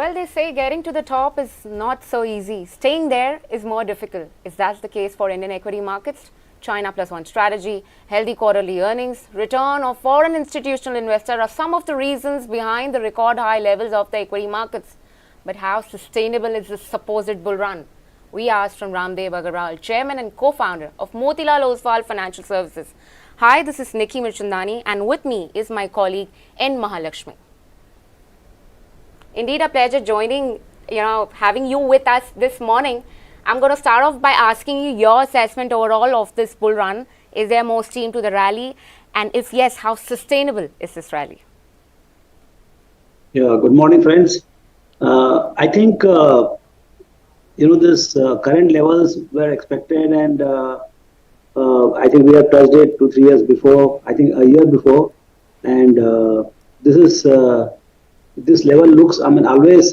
Well, they say getting to the top is not so easy. Staying there is more difficult. Is that the case for Indian equity markets? China plus one strategy, healthy quarterly earnings, return of foreign institutional investor are some of the reasons behind the record high levels of the equity markets. But how sustainable is this supposed bull run? We asked from Raamdeo Agrawal, chairman and co-founder of Motilal Oswal Financial Services. Hi, this is Nikki Mirchandani, and with me is my colleague N. Mahalakshmi. Indeed, a pleasure having you with us this morning. I'm going to start off by asking you your assessment overall of this bull run. Is there more steam to the rally? And if yes, how sustainable is this rally? Yeah, good morning, friends. I think, this current levels were expected, and I think we have touched it 2-3 years before, I think a year before. And this is... this level looks, always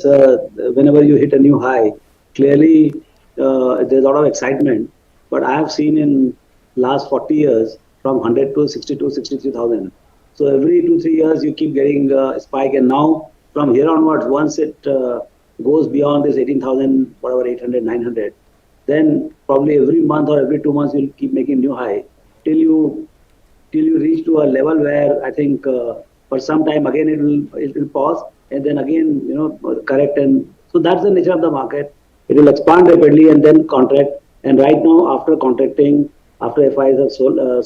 whenever you hit a new high, clearly there's a lot of excitement. But I have seen in last 40 years from 100 to 62, 63,000. So every 2-3 years you keep getting a spike. And now from here onwards, once it goes beyond this 18,000, whatever, 800, 900, then probably every month or every 2 months you'll keep making new high till you reach to a level where I think for some time again it will pause and then again correct, and so that's the nature of the market. It will expand rapidly and then contract. And right now, after contracting, after FIs have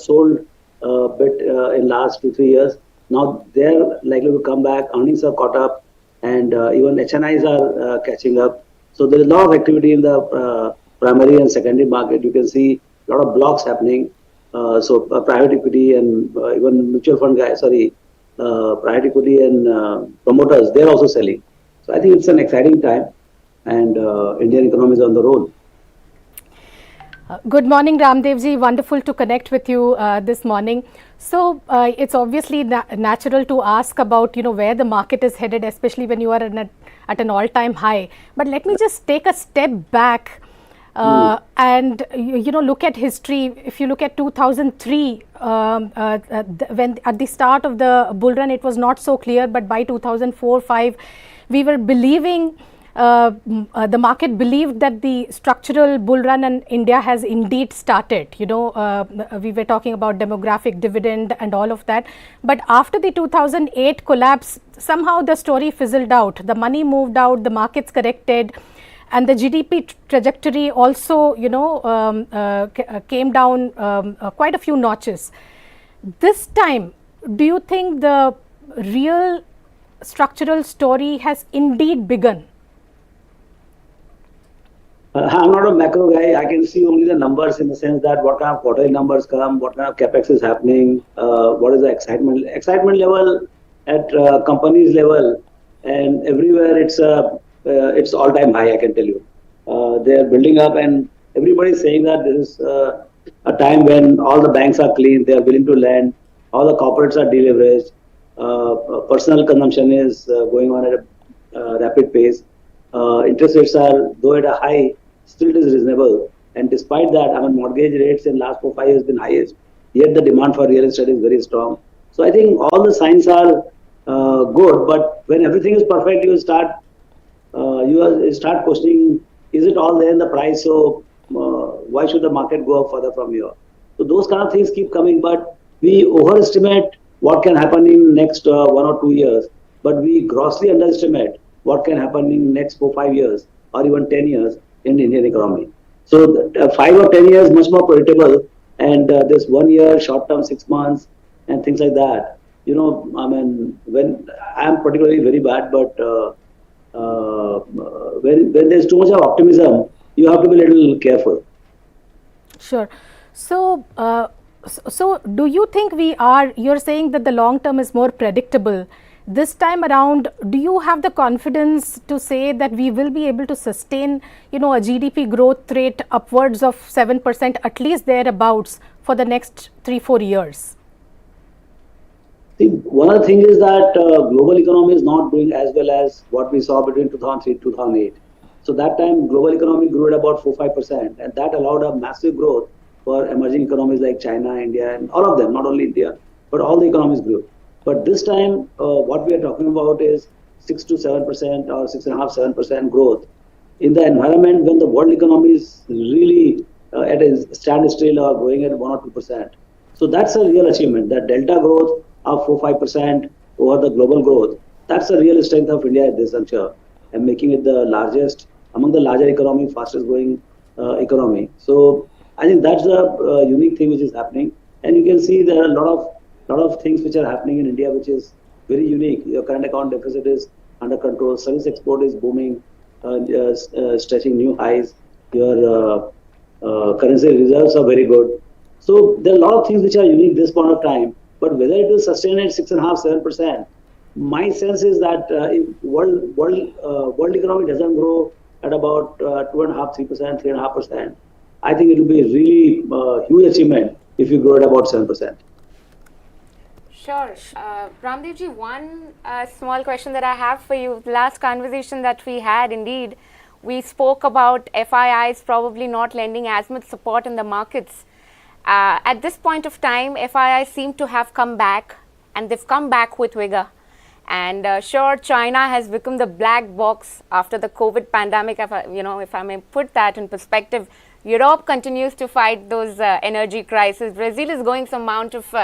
sold a bit in last 2-3 years, now they're likely to come back. Earnings are caught up, and even HNIs are catching up. So there is a lot of activity in the primary and secondary market. You can see a lot of blocks happening. So private equity and even mutual fund guys, private equity and promoters, they're also selling. So I think it's an exciting time, and Indian economy is on the roll. Good morning, Ramdevji. Wonderful to connect with you this morning. So it's obviously natural to ask about where the market is headed, especially when you are at an all-time high. But let me just take a step back and look at history. If you look at 2003, when at the start of the bull run, it was not so clear, but by 2004-5, we were believing, the market believed that the structural bull run in India has indeed started. We were talking about demographic dividend and all of that. But after the 2008 collapse, somehow the story fizzled out. The money moved out, the markets corrected, and the GDP trajectory also, came down quite a few notches. This time, do you think the real structural story has indeed begun? I'm not a macro guy. I can see only the numbers, in the sense that what kind of quarterly numbers come, what kind of capex is happening, what is the excitement level at companies level, and everywhere it's all-time high, I can tell you. They are building up, and everybody is saying that this is a time when all the banks are clean, they are willing to lend, all the corporates are deleveraged, personal consumption is going on at a rapid pace. Interest rates are, though at a high, still it is reasonable. And despite that, mortgage rates in last 4-5 years have been highest. Yet the demand for real estate is very strong. So I think all the signs are good, but when everything is perfect, you start questioning, is it all there in the price? So why should the market go up further from here? So those kind of things keep coming, but we overestimate what can happen in next 1 or 2 years, but we grossly underestimate what can happen in next 4-5 years or even 10 years in the Indian economy. So 5 or 10 years much more predictable, and this 1 year, short term, 6 months, and things like that. When I'm particularly very bad, but when there's too much of optimism, you have to be a little careful. Sure. So, so do you think you're saying that the long term is more predictable? This time around, do you have the confidence to say that we will be able to sustain, a GDP growth rate upwards of 7%, at least thereabouts, for the next 3-4 years? See, one of the things is that global economy is not doing as well as what we saw between 2003 2008. So that time global economy grew at about 4-5%, and that allowed a massive growth for emerging economies like China, India, and all of them, not only India, but all the economies grew. But this time, what we are talking about is 6 to 7% or 6.5, 7% growth in the environment when the world economy is really at a standstill or growing at 1 or 2%. So that's a real achievement. That delta growth of 4 5% over the global growth. That's the real strength of India at this juncture and making it the largest among the larger economy, fastest growing economy. So I think that's the unique thing which is happening, and you can see there are a lot of things which are happening in India which is very unique. Your current account deficit is under control. Service export is booming, stretching new highs. Your currency reserves are very good. So there are a lot of things which are unique this point of time. But whether it will sustain at 6.5, 7%, my sense is that if world economy doesn't grow at about 2.5, 3%, 3.5%, I think it will be a really huge achievement if you grow at about 7%. Sure. Ramdeo ji, one small question that I have for you. The last conversation that we had, indeed, we spoke about FIIs probably not lending as much support in the markets. At this point of time, FIIs seem to have come back, and they've come back with vigor. And sure, China has become the black box after the COVID pandemic. If I may put that in perspective, Europe continues to fight those energy crises. Brazil is going some amount of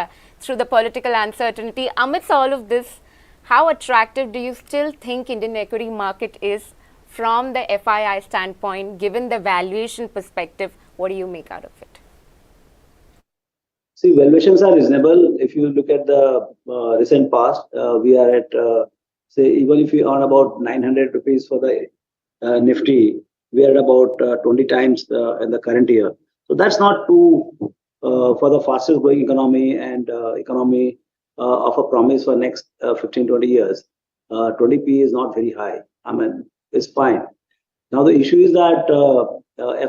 through the political uncertainty. Amidst all of this, how attractive do you still think Indian equity market is from the FII standpoint, given the valuation perspective? What do you make out of it? See, valuations are reasonable. If you look at the recent past, we are at, say, even if we earn about 900 rupees for the Nifty, we are at about 20 times in the current year. So that's not too for the fastest growing economy and economy of a promise for next 15, 20 years. 20p is not very high. I mean, it's fine. Now the issue is that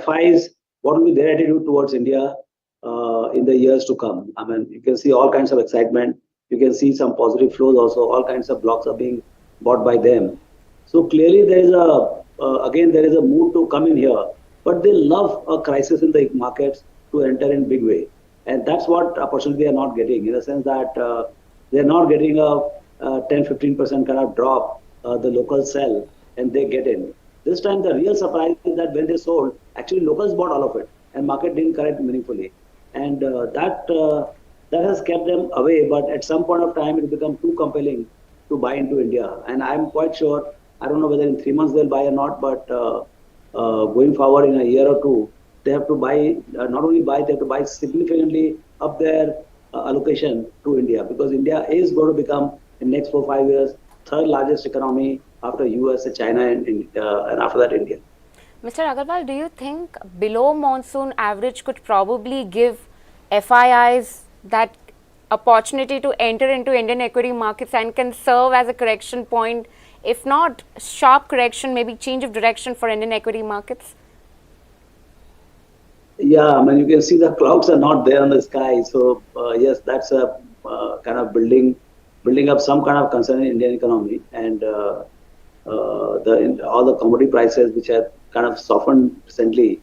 FIs, what will be their attitude towards India in the years to come? I mean, you can see all kinds of excitement. You can see some positive flows also. All kinds of blocks are being bought by them. So clearly there is there is a mood to come in here. But they love a crisis in the markets to enter in big way. And that's what opportunity they are not getting, in the sense that they're not getting a 10-15% kind of drop, the locals sell and they get in. This time the real surprise is that when they sold, actually locals bought all of it and market didn't correct meaningfully. And that has kept them away. But at some point of time, it will become too compelling to buy into India. And I'm quite sure, I don't know whether in 3 months they'll buy or not, but going forward in a year or two, they have to buy, not only buy, they have to buy significantly up their allocation to India, because India is going to become in next 4-5 years third largest economy after US, China, and after that India. Mr. Agrawal, do you think below monsoon average could probably give FIIs that opportunity to enter into Indian equity markets and can serve as a correction point, if not sharp correction, maybe change of direction for Indian equity markets? Yeah, I mean, you can see the clouds are not there on the sky. So yes, that's a kind of building up some kind of concern in Indian economy, and all the commodity prices which have kind of softened recently,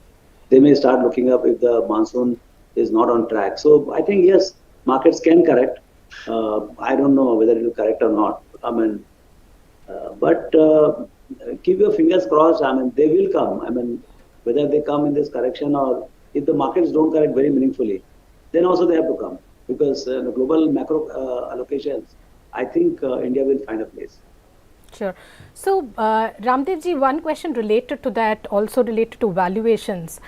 they may start looking up if the monsoon is not on track. So I think yes, markets can correct. I don't know whether it will correct or not. I mean, but keep your fingers crossed. I mean, they will come. I mean, whether they come in this correction or if the markets don't correct very meaningfully, then also they have to come, because the global macro allocations, I think India will find a place. Sure. So, Ramdeo ji, one question related to that, also related to valuations.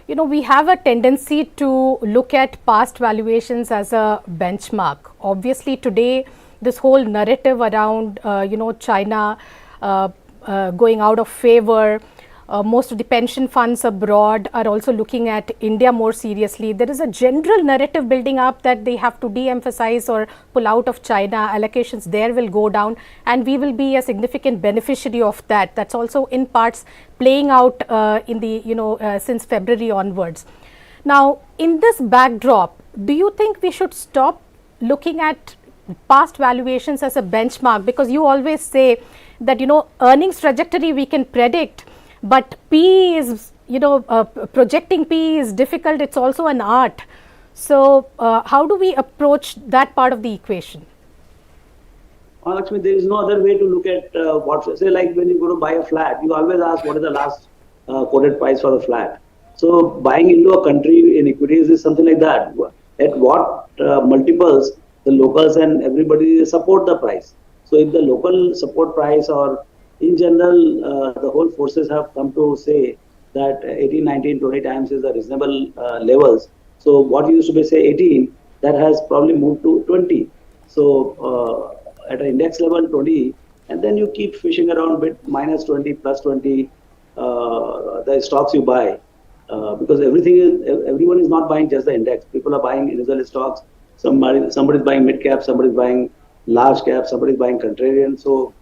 You know, we have a tendency to look at past valuations as a benchmark. Obviously, today, this whole narrative around, China going out of favor, most of the pension funds abroad are also looking at India more seriously. There is a general narrative building up that they have to de-emphasize or pull out of China. Allocations there will go down, and we will be a significant beneficiary of that. That's also in parts playing out in the since February onwards. Now, in this backdrop, do you think we should stop looking at past valuations as a benchmark? Because you always say that earnings trajectory we can predict, but P is, projecting P is difficult. It's also an art. So, how do we approach that part of the equation? Lakshmi, there is no other way to look at say like when you go to buy a flat, you always ask what is the last quoted price for the flat. So buying into a country in equities is something like that. At what multiples the locals and everybody support the price. So if the local support price or in general the whole forces have come to say that 18, 19, 20 times is the reasonable levels. So what used to be say 18, that has probably moved to 20. So at an index level 20, and then you keep fishing around with minus 20, plus 20, the stocks you buy. Because everyone is not buying just the index. People are buying individual stocks. Somebody's buying mid cap, somebody's buying large cap, somebody's buying contrarian. So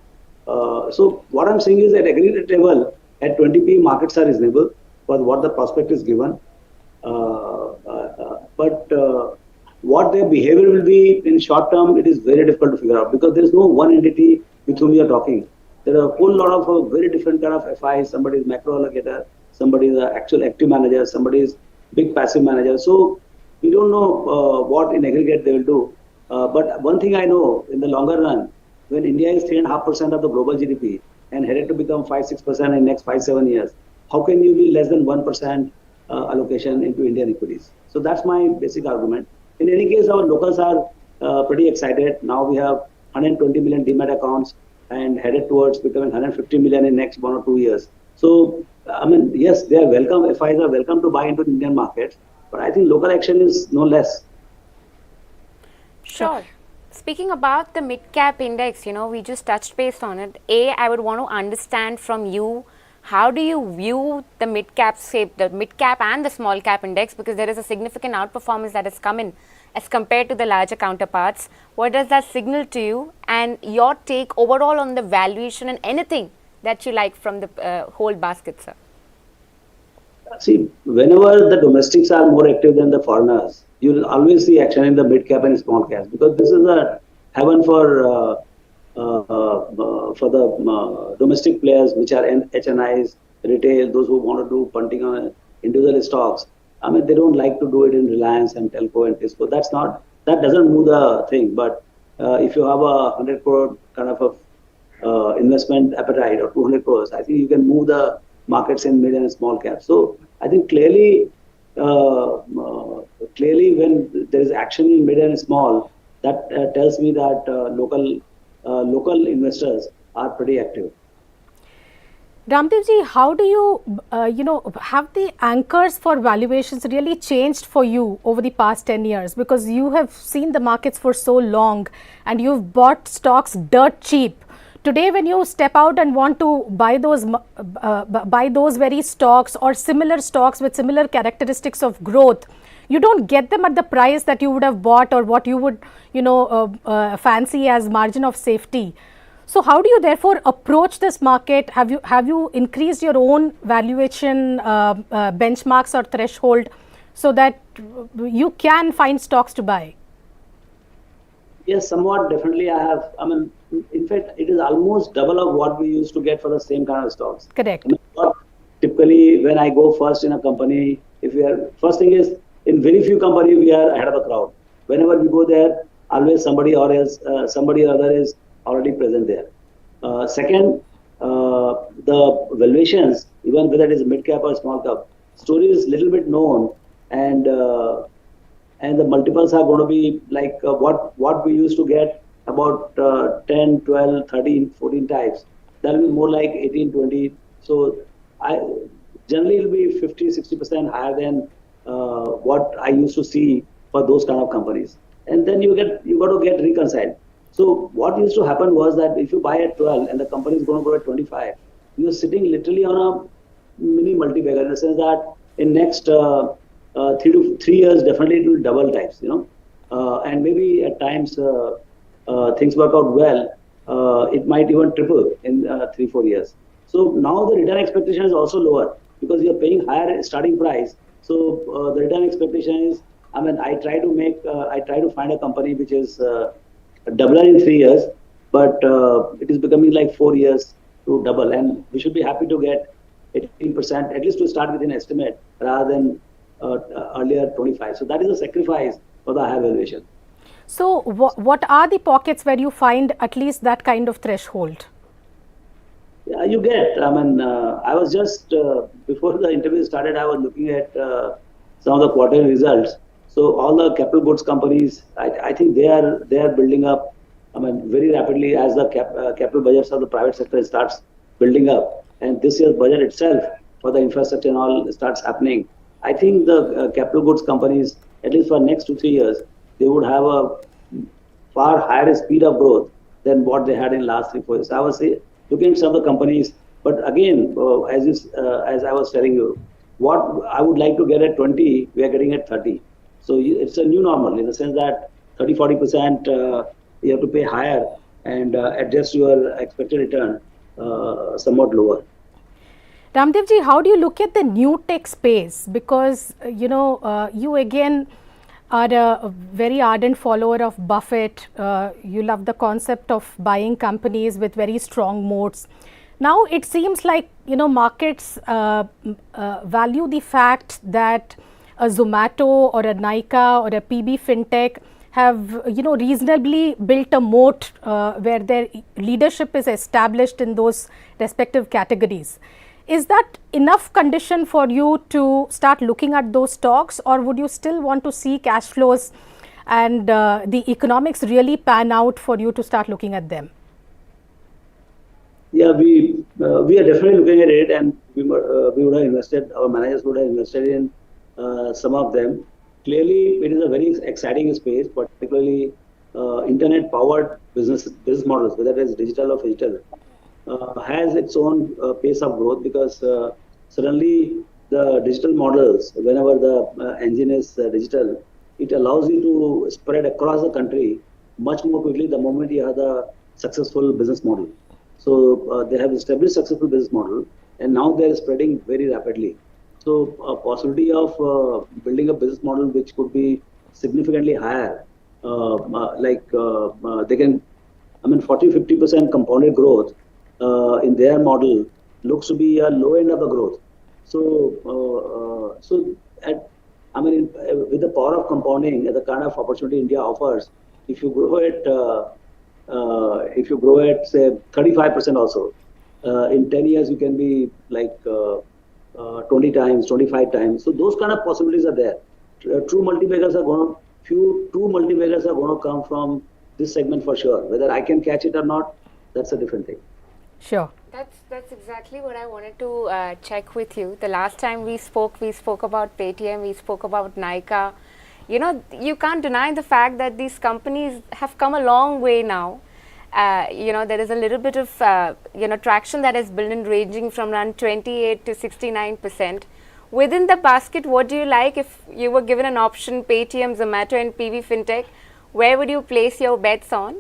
what I'm saying is at aggregate level, at 20p markets are reasonable for what the prospect is given. But what their behavior will be in short term, it is very difficult to figure out because there is no one entity with whom we are talking. There are a whole lot of very different kind of FIs. Somebody is macro allocator, somebody is an actual active manager, somebody is big passive manager. So we don't know what in aggregate they will do. But one thing I know, in the longer run, when India is 3.5% of the global GDP and headed to become 5-6% in next 5-7 years, how can you be less than 1% allocation into Indian equities? So that's my basic argument. In any case, our locals are pretty excited. Now we have 120 million demat accounts and headed towards becoming 150 million in next 1 or 2 years. So, I mean, yes, they are welcome. FIs are welcome to buy into the Indian markets, but I think local action is no less. Sure. Speaking about the mid-cap index, we just touched base on it. I would want to understand from you, how do you view the mid-cap and the small-cap index, because there is a significant outperformance that has come in as compared to the larger counterparts. What does that signal to you, and your take overall on the valuation and anything that you like from the whole basket, sir? See, whenever the domestics are more active than the foreigners, you will always see action in the mid cap and small caps because this is a heaven for the domestic players, which are HNIs, retail, those who want to do punting on individual stocks. I mean, they don't like to do it in Reliance and Telco and Tisco. That doesn't move the thing. But if you have a 100 crore kind of a investment appetite or 200 crores, I think you can move the markets in mid and small cap. So I think clearly when there is action in mid and small, that tells me that local investors are pretty active. Raamdeo ji, how do you, have the anchors for valuations really changed for you over the past 10 years? Because you have seen the markets for so long and you've bought stocks dirt cheap. Today, when you step out and want to buy those very stocks or similar stocks with similar characteristics of growth, you don't get them at the price that you would have bought or what you would, fancy as margin of safety. So how do you therefore approach this market? Have you increased your own valuation benchmarks or threshold so that you can find stocks to buy? Yes, somewhat definitely I have. I mean, in fact, it is almost double of what we used to get for the same kind of stocks. Correct. I mean, typically, when I go first in a company, first thing is, in very few companies, we are ahead of the crowd. Whenever we go there, always somebody or other is already present there. Second, the valuations, even whether it is mid cap or small cap, story is little bit known, and the multiples are going to be like what we used to get about 10, 12, 13, 14 times. That will be more like 18, 20. So generally it will be 50, 60% higher than what I used to see for those kind of companies. And then you got to get reconciled. So what used to happen was that if you buy at 12 and the company is going to go at 25, you're sitting literally on a mini multi-bagger in the sense that in next 3 years, definitely it will double times, and maybe at times things work out well, it might even triple in 3-4 years. So now the return expectation is also lower because you're paying higher starting price. So the return expectation is, I mean, I try to find a company which is doubler in 3 years, but it is becoming like 4 years to double, and we should be happy to get 18%, at least to start with an estimate rather than earlier 25. So that is a sacrifice for the high valuation. So, what are the pockets where you find at least that kind of threshold? Yeah, you get. I mean, I was just before the interview started, I was looking at some of the quarterly results. So all the capital goods companies, I think they are building up. I mean, very rapidly as the capital budgets of the private sector starts building up, and this year's budget itself for the infrastructure and all starts happening. I think the capital goods companies, at least for next 2 3 years, they would have a far higher speed of growth than what they had in last 3 4 years. I was looking at some of the companies, but again, as I was telling you, what I would like to get at 20, we are getting at 30. So it's a new normal in the sense that 30 40% you have to pay higher and adjust your expected return somewhat lower. Ramdev ji, how do you look at the new tech space? Because you again are a very ardent follower of Buffett. You love the concept of buying companies with very strong moats. Now it seems like markets value the fact that a Zomato or a Nykaa or a PB FinTech have reasonably built a moat where their leadership is established in those respective categories. Is that enough condition for you to start looking at those stocks, or would you still want to see cash flows and the economics really pan out for you to start looking at them? Yeah, we are definitely looking at it, and we would have invested. Our managers would have invested in some of them. Clearly, it is a very exciting space, particularly internet-powered business models, whether it is digital or physical. Has its own pace of growth because suddenly the digital models, whenever the engine is digital, it allows you to spread across the country much more quickly the moment you have the successful business model. So they have established successful business model, and now they are spreading very rapidly. So a possibility of building a business model which could be significantly higher, they can, 40 50% compounded growth in their model looks to be a low end of the growth. So, with the power of compounding, the kind of opportunity India offers, if you grow at say 35% also, in 10 years you can be like 20 times, 25 times. So those kind of possibilities are there. True multi-baggers are going to, few true multi-baggers are going to come from this segment for sure. Whether I can catch it or not, that's a different thing. Sure. That's exactly what I wanted to check with you. The last time we spoke about Paytm, we spoke about Nykaa. You can't deny the fact that these companies have come a long way now. There is a little bit of traction that has built in, ranging from around 28 to 69%. Within the basket, what do you like? If you were given an option, Paytm, Zomato and PB FinTech, where would you place your bets on?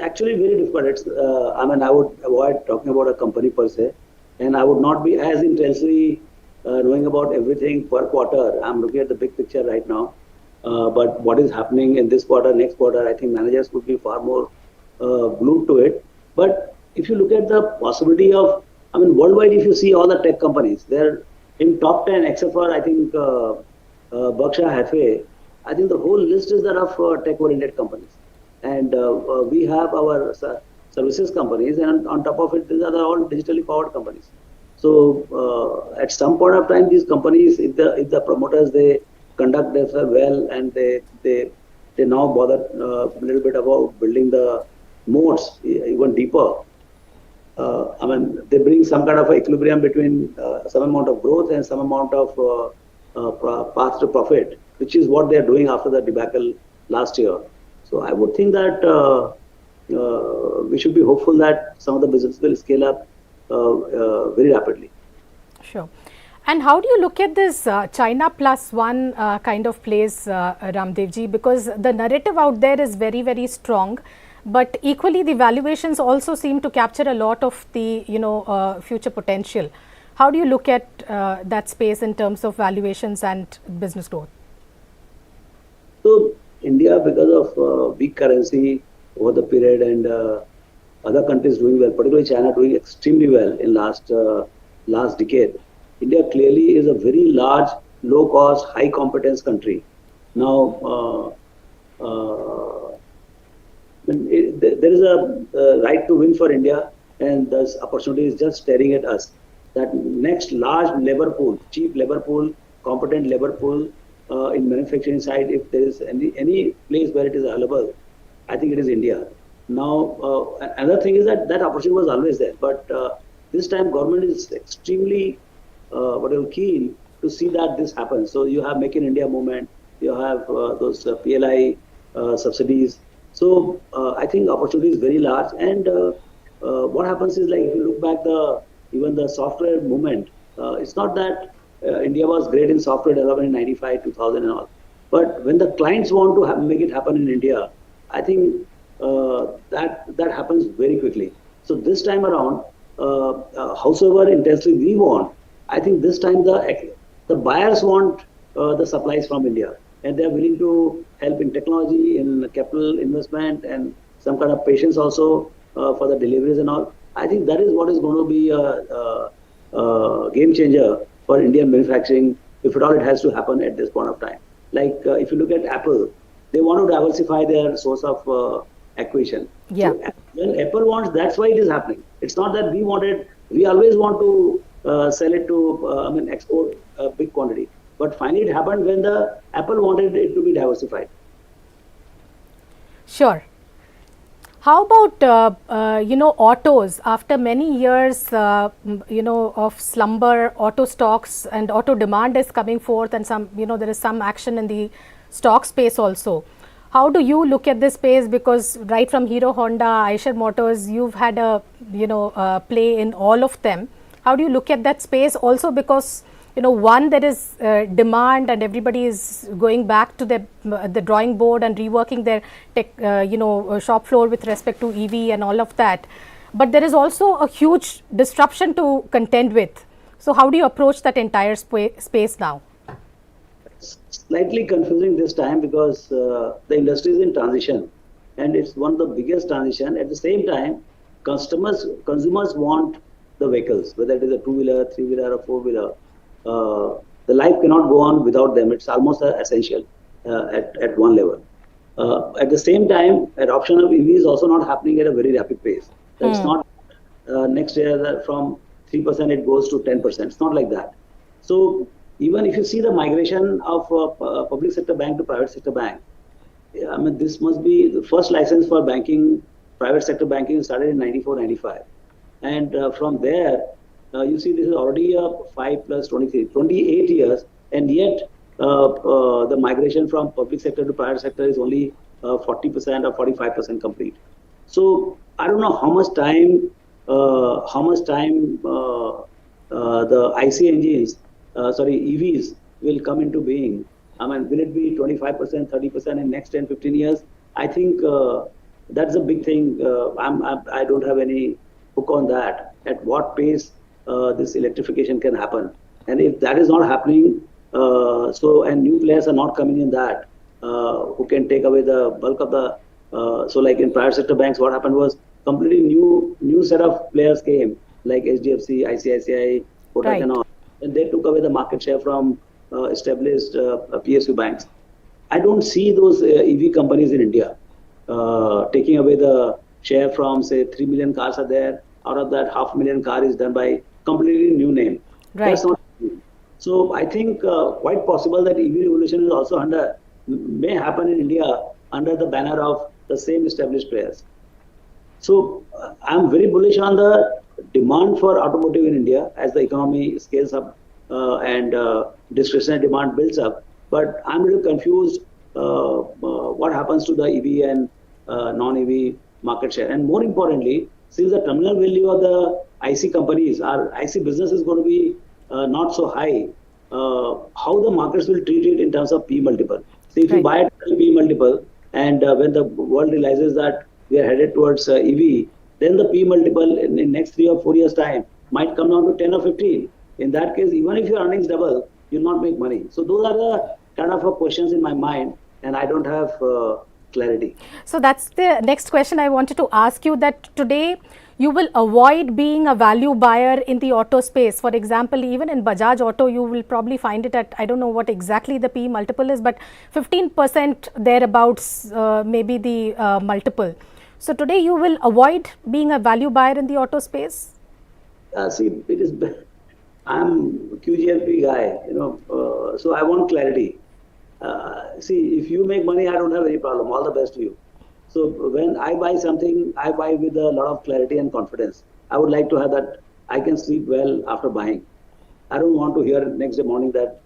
Actually, very difficult. It's, I would avoid talking about a company per se, and I would not be as intensely knowing about everything per quarter. I'm looking at the big picture right now. But what is happening in this quarter, next quarter, I think managers would be far more glued to it. But if you look at the possibility of, worldwide, if you see all the tech companies, they're in top 10, except for, I think, Berkshire Hathaway. I think the whole list is that of tech-oriented companies. And we have our services companies, and on top of it, these are all digitally powered companies. So at some point of time, these companies, if the promoters, they conduct themselves well, and they now bother a little bit about building the moats even deeper. They bring some kind of equilibrium between some amount of growth and some amount of path to profit, which is what they are doing after the debacle last year. So I would think that we should be hopeful that some of the business will scale up very rapidly. Sure. And how do you look at this China plus one kind of plays, Ramdev ji? Because the narrative out there is very, very strong, but equally the valuations also seem to capture a lot of the future potential. How do you look at that space in terms of valuations and business growth? So India, because of weak currency over the period, and other countries doing well, particularly China doing extremely well in last decade. India clearly is a very large, low-cost, high-competence country. Now, there is a right to win for India, and this opportunity is just staring at us. That next large labor pool, cheap labor pool, competent labor pool in manufacturing side, if there is any place where it is available, I think it is India. Now, another thing is that that opportunity was always there, but this time government is extremely keen to see that this happens. So you have Make in India movement, you have those PLI subsidies. So I think opportunity is very large. And what happens is, like, if you look back even the software movement, it's not that India was great in software development in 95, 2000 and all. But when the clients want to make it happen in India, I think that happens very quickly. So this time around, howsoever intensely we want, I think this time the buyers want the supplies from India, and they are willing to help in technology, in capital investment, and some kind of patience also for the deliveries and all. I think that is what is going to be a game changer for Indian manufacturing, if at all it has to happen at this point of time. Like if you look at Apple, they want to diversify their source of acquisition. Yeah. So when Apple wants, that's why it is happening. It's not that we wanted. We always want to sell it to, export a big quantity. But finally, it happened when the Apple wanted it to be diversified. Sure. How about autos? After many years, of slumber, auto stocks and auto demand is coming forth, and some, there is some action in the stock space also. How do you look at this space? Because right from Hero, Honda, Eicher Motors, you've had a play in all of them. How do you look at that space? Also because one, there is demand, and everybody is going back to the drawing board and reworking their shop floor with respect to EV and all of that. But there is also a huge disruption to contend with. So how do you approach that entire space now? Slightly confusing this time because the industry is in transition, and it's one of the biggest transition. At the same time, consumers want the vehicles, whether it is a two-wheeler, three-wheeler, or four-wheeler. The life cannot go on without them. It's almost essential at one level. At the same time, adoption of EV is also not happening at a very rapid pace. It's not next year from 3% it goes to 10%. It's not like that. So even if you see the migration of public sector bank to private sector bank, this must be the first license for banking, private sector banking started in 94, 95. And from there, you see this is already a 5 plus 23, 28 years, and yet the migration from public sector to private sector is only 40% or 45% complete. So I don't know how much time the IC engines, EVs will come into being. Will it be 25%, 30% in next 10, 15 years? I think that's a big thing. I don't have any hook on that. At what pace this electrification can happen, and if that is not happening, and new players are not coming in that, who can take away the bulk of the. So like in private sector banks, what happened was completely new set of players came, like HDFC, ICICI, Kotak, right, and all, and they took away the market share from established PSU banks. I don't see those EV companies in India taking away the share from, say, 3 million cars are there. Out of that, 500,000 car is done by completely new name. Right. That's not true. So I think quite possible that EV revolution is also may happen in India under the banner of the same established players. So I'm very bullish on the demand for automotive in India as the economy scales up and discretionary demand builds up. But I'm a little confused what happens to the EV and non-EV market share. And more importantly, since the terminal value of the IC companies, our IC business is going to be not so high, how the markets will treat it in terms of P multiple. So if you buy at P multiple, and when the world realizes that we are headed towards EV, then the P multiple in next 3 or 4 years time might come down to 10 or 15. In that case, even if your earnings double, you'll not make money. So those are the kind of questions in my mind, and I don't have clarity. So that's the next question I wanted to ask you, that today you will avoid being a value buyer in the auto space. For example, even in Bajaj Auto, you will probably find it at, I don't know what exactly the P multiple is, but 15% thereabouts, maybe the multiple. So today you will avoid being a value buyer in the auto space? See, it is. I'm QGLP guy, so I want clarity. See, if you make money, I don't have any problem. All the best to you. So when I buy something, I buy with a lot of clarity and confidence. I would like to have that. I can sleep well after buying. I don't want to hear next day morning that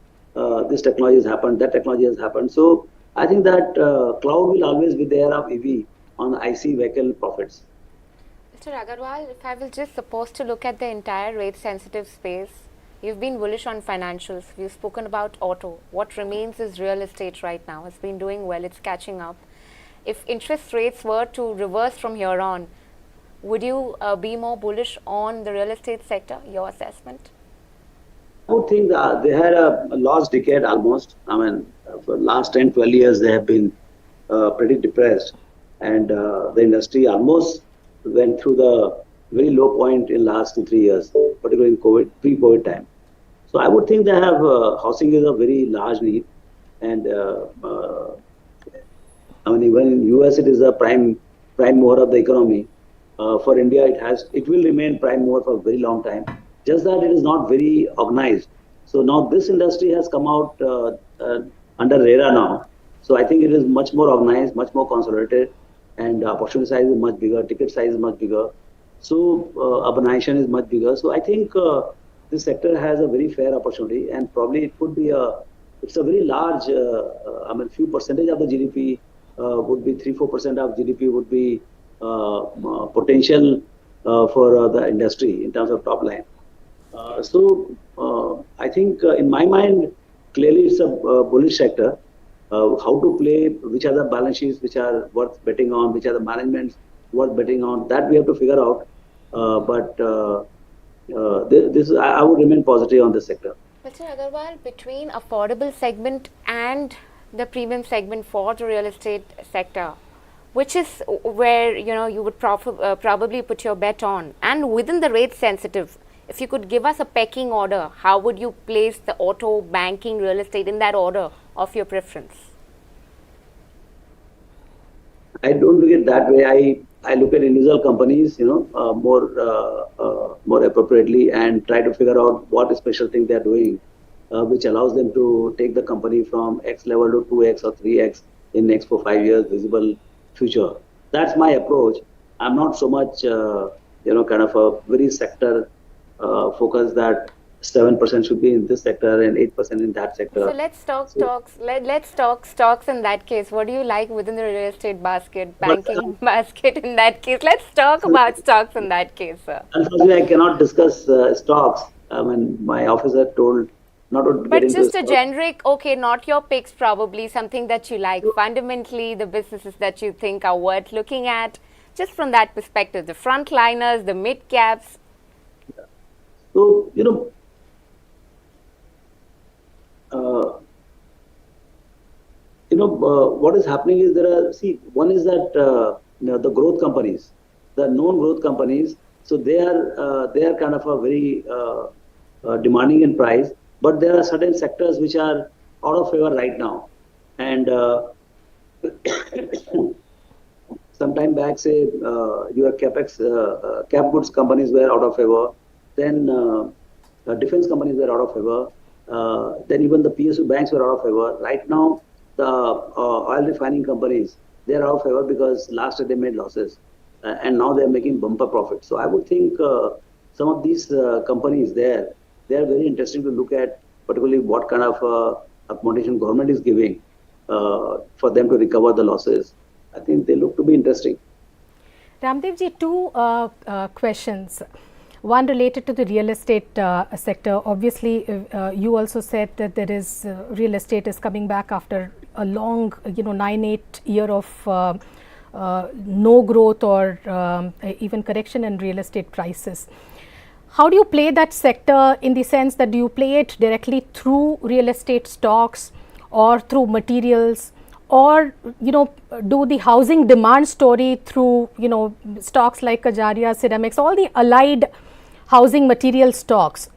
this technology has happened, that technology has happened. So I think that cloud will always be there of EV on IC vehicle profits. Mr. Agrawal, if I will just suppose to look at the entire rate sensitive space, you've been bullish on financials, we've spoken about auto. What remains is real estate right now. It's been doing well, it's catching up. If interest rates were to reverse from here on, would you be more bullish on the real estate sector, your assessment? I would think that they had a lost decade almost. I mean, for the last 10, 12 years, they have been pretty depressed. And the industry almost went through the very low point in last 2, 3 years, particularly in COVID, pre-COVID time. So I would think they have, housing is a very large need. And I mean, even in US, it is a prime mover of the economy. For India, it will remain prime mover for a very long time. Just that it is not very organized. So now this industry has come out under RERA now. So I think it is much more organized, much more consolidated, and opportunity size is much bigger, ticket size is much bigger. So urbanization is much bigger. So I think this sector has a very fair opportunity, and probably it could be it's a very large, I mean, few percentage of the GDP would be 3-4% of GDP would be potential for the industry in terms of top line. I think in my mind, clearly it's a bullish sector. How to play, which are the balance sheets which are worth betting on, which are the managements worth betting on, that we have to figure out. I would remain positive on this sector. Mr. Agrawal, between affordable segment and the premium segment for the real estate sector, which is where you would probably put your bet on, and within the rate sensitive, if you could give us a pecking order, how would you place the auto, banking, real estate in that order of your preference? I don't look at it that way. I look at individual companies, more appropriately, and try to figure out what special thing they are doing, which allows them to take the company from X level to 2X or 3X in next 4-5 years visible future. That's my approach. I'm not so much, kind of a very sector focus that 7% should be in this sector and 8% in that sector. So let's talk stocks. Let's talk stocks in that case. What do you like within the real estate basket, banking basket in that case? Let's talk about stocks in that case, sir. Unfortunately, I cannot discuss stocks. I mean, my officer told not to but get into just a stocks. generic, okay, not your picks probably, something that you like. Fundamentally, the businesses that you think are worth looking at, just from that perspective, the frontliners, the mid caps. So, what is happening is one is that the growth companies, the known growth companies, so they are kind of a very demanding in price, but there are certain sectors which are out of favor right now. And sometime back, say your capex, cap goods companies were out of favor. Then defense companies were out of favor. Then even the PSU banks were out of favor. Right now, the oil refining companies, they are out of favor because last year they made losses, and now they are making bumper profits. So I would think some of these companies they are very interesting to look at, particularly what kind of accommodation government is giving for them to recover the losses. I think they look to be interesting. Ramdeo ji, two questions. One related to the real estate sector. Obviously, you also said that there is real estate is coming back after a long, 9-8 year of no growth or even correction in real estate prices. How do you play that sector, in the sense that do you play it directly through real estate stocks or through materials, or do the housing demand story through stocks like Kajaria, ceramics, all the allied housing material stocks.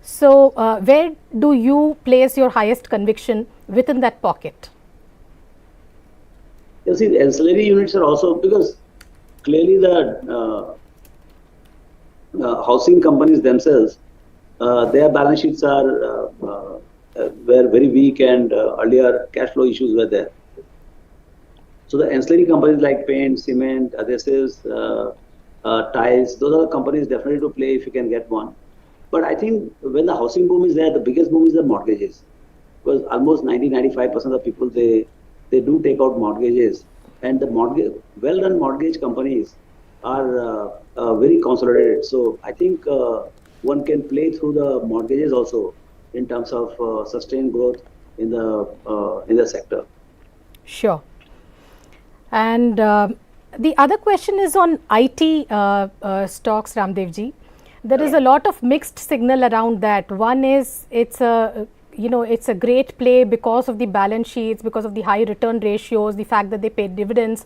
So where do you place your highest conviction within that pocket? You see, the ancillary units are also, because clearly the housing companies themselves, their balance sheets were very weak, and earlier cash flow issues were there. So the ancillary companies like paint, cement, adhesives, tiles, those are the companies definitely to play if you can get one. But I think when the housing boom is there, the biggest boom is the mortgages, because almost 90-95% of people, they do take out mortgages, and the well-run mortgage companies are very consolidated. So I think one can play through the mortgages also in terms of sustained growth in the sector. Sure. And the other question is on IT stocks, Raamdeo ji. There is a lot of mixed signal around that. One is it's a great play because of the balance sheets, because of the high return ratios, the fact that they pay dividends.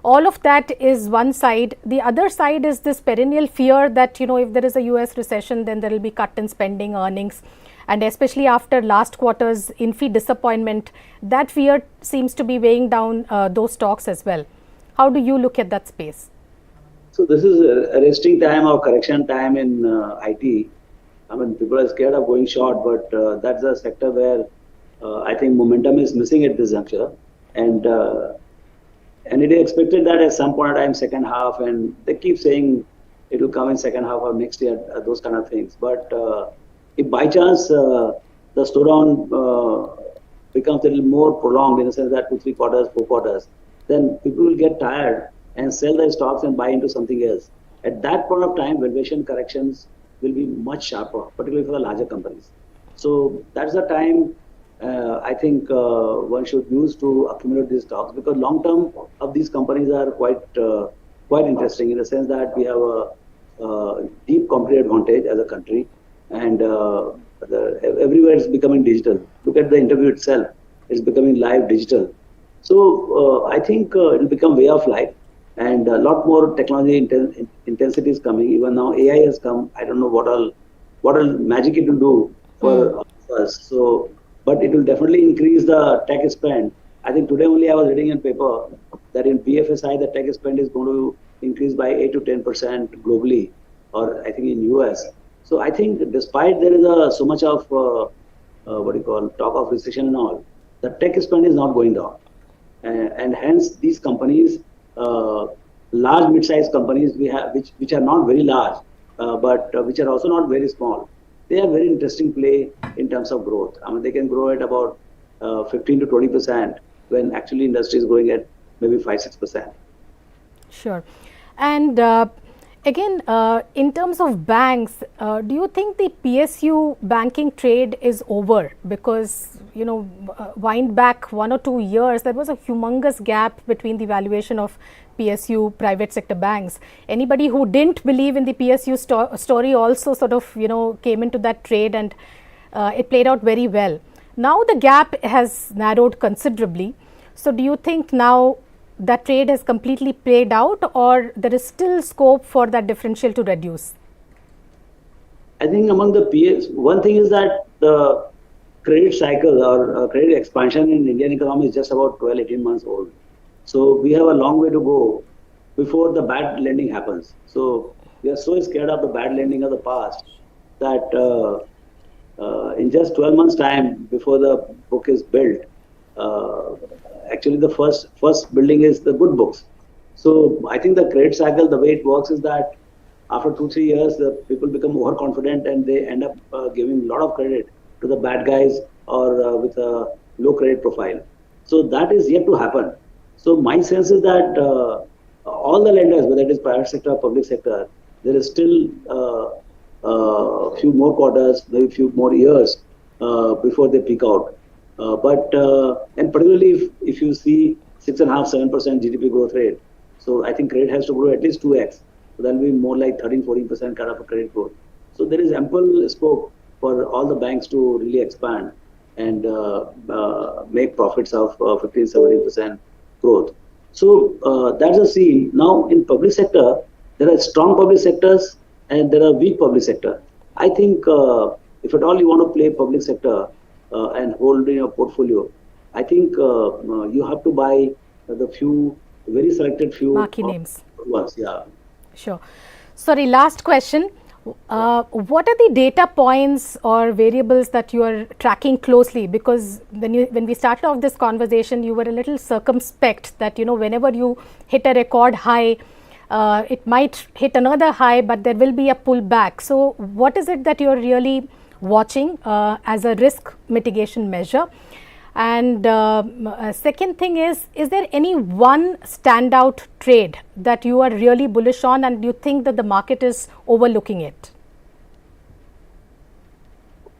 All of that is one side. The other side is this perennial fear that if there is a US recession, then there will be cut in spending, earnings, and especially after last quarter's infy disappointment, that fear seems to be weighing down those stocks as well. How do you look at that space? So this is a resting time or correction time in IT. I mean, people are scared of going short, but that's a sector where I think momentum is missing at this juncture. And it is expected that at some point in time, second half, and they keep saying it will come in second half of next year, those kind of things. But if by chance the slowdown becomes a little more prolonged, in the sense that 2-3 quarters, 4 quarters, then people will get tired and sell their stocks and buy into something else. At that point of time, valuation corrections will be much sharper, particularly for the larger companies. So that's the time I think one should use to accumulate these stocks, because long term of these companies are quite interesting, in the sense that we have a deep competitive advantage as a country, and everywhere is becoming digital. Look at the interview itself; it's becoming live digital. So I think it will become way of life, and a lot more technology intensity is coming. Even now AI has come. I don't know what all magic it will do for us. So, but it will definitely increase the tech spend. I think today only I was reading in paper that in BFSI the tech spend is going to increase by 8 to 10% globally, or I think in US. So I think despite there is so much of talk of recession and all, the tech spend is not going down, and hence these companies, large mid-sized companies we have, which are not very large, but which are also not very small, they are very interesting play in terms of growth. I mean, they can grow at about 15 to 20% when actually industry is growing at maybe 5-6%. Sure. And again, in terms of banks, do you think the PSU banking trade is over? Because wind back 1 or 2 years, there was a humongous gap between the valuation of PSU private sector banks. Anybody who didn't believe in the PSU story also sort of came into that trade, and it played out very well. Now the gap has narrowed considerably. So do you think now that trade has completely played out, or there is still scope for that differential to reduce? I think among the PS, one thing is that the credit cycle or credit expansion in Indian economy is just about 12-18 months old. So we have a long way to go before the bad lending happens. So we are so scared of the bad lending of the past that in just 12 months time before the book is built, actually the first building is the good books. So I think the credit cycle, the way it works is that after 2-3 years, the people become overconfident and they end up giving a lot of credit to the bad guys or with a low credit profile. So that is yet to happen. So my sense is that all the lenders, whether it is private sector or public sector, there is still a few more quarters, maybe a few more years before they peak out. And particularly if you see 6.5-7% GDP growth rate, so I think credit has to grow at least 2x. So that will be more like 13-14% kind of a credit growth. So there is ample scope for all the banks to really expand. and make profits of 15-17% growth. So that's the scene. Now in public sector, there are strong public sectors and there are weak public sector. I think if at all you want to play public sector and hold in your portfolio, I think you have to buy the very selected few marquee names. ones. Yeah. Sure. Sorry, last question. What are the data points or variables that you are tracking closely? Because when we started off this conversation, you were a little circumspect that, whenever you hit a record high, it might hit another high, but there will be a pullback. So what is it that you are really watching as a risk mitigation measure? And second thing is there any one standout trade that you are really bullish on and you think that the market is overlooking it?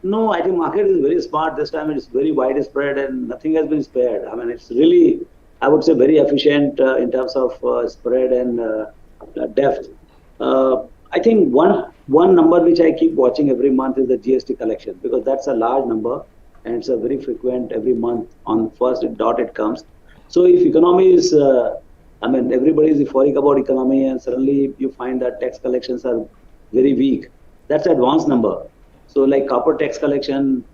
No, I think market is very smart this time. It's very widespread and nothing has been spared. I mean, it's really, I would say, very efficient in terms of spread and depth. I think one number which I keep watching every month is the GST collection, because that's a large number. And it's a very frequent every month on first dot it comes. So if economy is, everybody is euphoric about economy and suddenly you find that tax collections are very weak, that's an advanced number. So like corporate tax collection,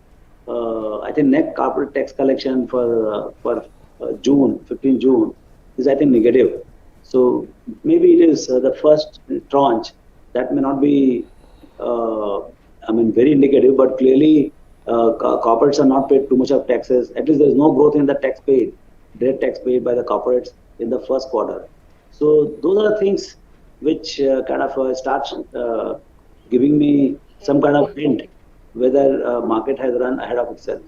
I think net corporate tax collection for June, 15 June is I think negative. So maybe it is the first tranche that may not be, very negative, but clearly corporates are not paid too much of taxes. At least there is no growth in the tax paid, direct tax paid by the corporates in the first quarter. So those are the things which kind of start giving me some kind of hint whether market has run ahead of itself.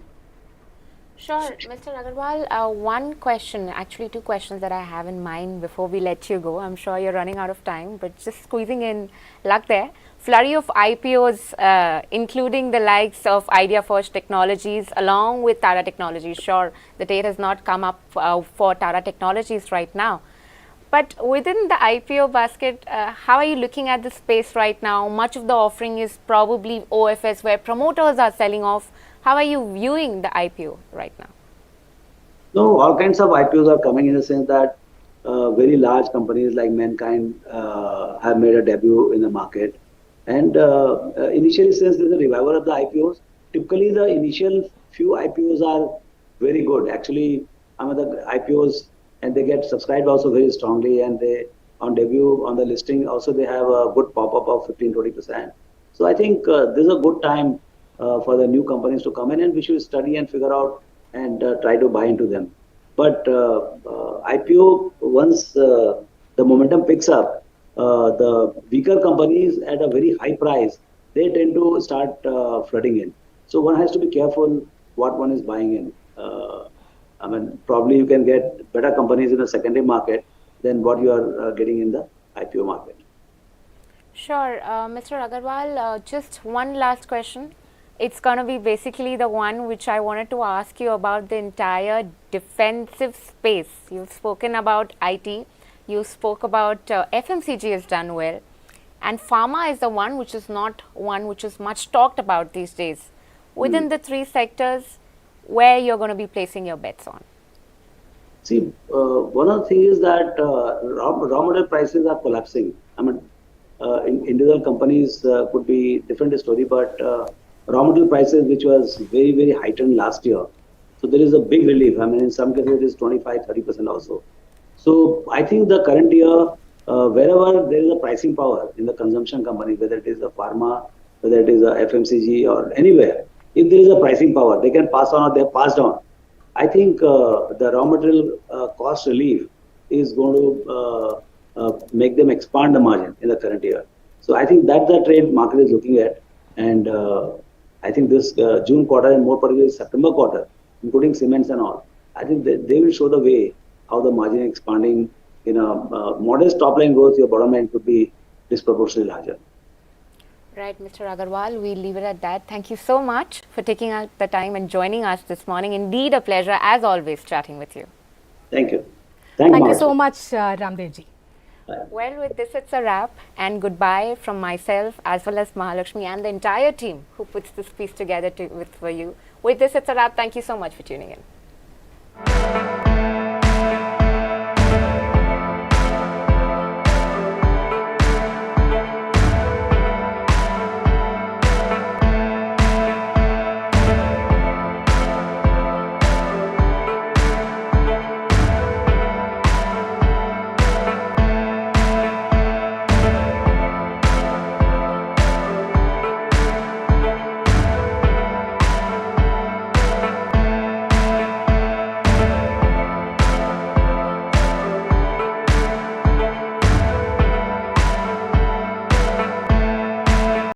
Sure, Mr. Agrawal, one question, actually two questions that I have in mind before we let you go. I'm sure you're running out of time, but just squeezing in luck there. Flurry of IPOs, including the likes of Idea First Technologies along with Tata Technologies. Sure, the date has not come up for Tata Technologies right now. But within the IPO basket, how are you looking at the space right now? Much of the offering is probably OFS where promoters are selling off. How are you viewing the IPO right now? No, all kinds of IPOs are coming in the sense that very large companies like Mankind have made a debut in the market. And initially, since there's a revival of the IPOs, typically the initial few IPOs are very good. Actually, the IPOs, and they get subscribed also very strongly, and they on debut, on the listing, also they have a good pop-up of 15-20%. So I think this is a good time for the new companies to come in, and we should study and figure out and try to buy into them. But IPO, once the momentum picks up, the weaker companies at a very high price, they tend to start flooding in. So one has to be careful what one is buying in. Probably you can get better companies in the secondary market than what you are getting in the IPO market. Sure. Mr. Agrawal, just one last question. It's going to be basically the one which I wanted to ask you about the entire defensive space. You've spoken about IT, you spoke about FMCG has done well, and pharma is the one which is not one which is much talked about these days. Within the three sectors, where you're going to be placing your bets on? See, one of the things is that raw material prices are collapsing. Individual companies could be different story, but raw material prices, which was very, very heightened last year. So there is a big relief. In some cases it is 25-30% also. So I think the current year, wherever there is a pricing power in the consumption company, whether it is a pharma, whether it is a FMCG or anywhere, if there is a pricing power, they can pass on or they have passed on. I think the raw material cost relief is going to make them expand the margin in the current year. So I think that's the trade market is looking at. And I think this June quarter and more particularly September quarter, including cements and all, I think they will show the way how the margin expanding in a modest top line growth, your bottom line could be disproportionately larger. Right, Mr. Agrawal, we'll leave it at that. Thank you so much for taking out the time and joining us this morning. Indeed a pleasure, as always, chatting with you. Thank you. Thank you so much, Raamdeo ji. Well, with this, it's a wrap, and goodbye from myself as well as Mahalakshmi and the entire team who puts this piece together for you. With this, it's a wrap. Thank you so much for tuning in.